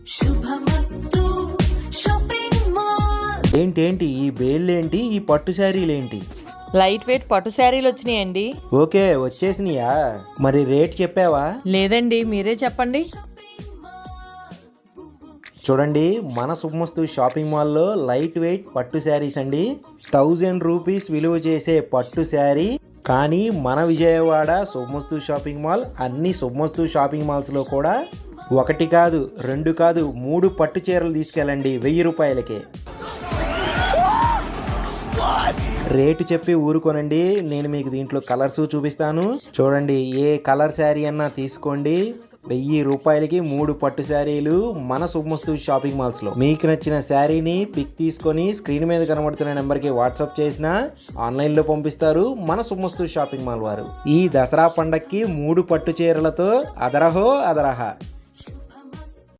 శుభమస్తు shopping mall. ఏంటేంటి ఈ బేళ్ళేంటి, ఈ పట్టు శారీలేంటి? లైట్ వెయిట్ పట్టు శారీలు వచ్చినాయండి. ఓకే, వచ్చేసినాయా? మరి రేట్ చెప్పావా? లేదండి, మీరే చెప్పండి. చూడండి, మన శుభమస్తు షాపింగ్ మాల్లో లైట్ వెయిట్ పట్టు శారీస్ అండి. 1000 రూపీస్ విలువ చేసే పట్టు శారీ. కానీ మన విజయవాడ శుభమస్తు షాపింగ్ మాల్, అన్ని శుభమస్తు షాపింగ్ మాల్స్లో కూడా 1 కాదు 2 కాదు 3 పట్టు చీరలు తీసుకెళ్ళండి 1000 రూపాయలకే. రేటు చెప్పి ఊరుకోనండి, నేను మీకు దీంట్లో కలర్స్ చూపిస్తాను. చూడండి, ఏ కలర్ శారీ అన్నా తీసుకోండి. 1000 రూపాయలకి 3 పట్టు శారీలు మన శుభమస్తు షాపింగ్ మాల్స్లో. మీకు నచ్చిన శారీని పిక్ తీసుకొని స్క్రీన్ మీద కనబడుతున్న నెంబర్కి వాట్సాప్ చేసినా ఆన్లైన్లో పంపిస్తారు మన శుభమస్తు షాపింగ్ మాల్ వారు. ఈ దసరా పండక్కి 3 పట్టు చీరలతో అదరహో అదరహ.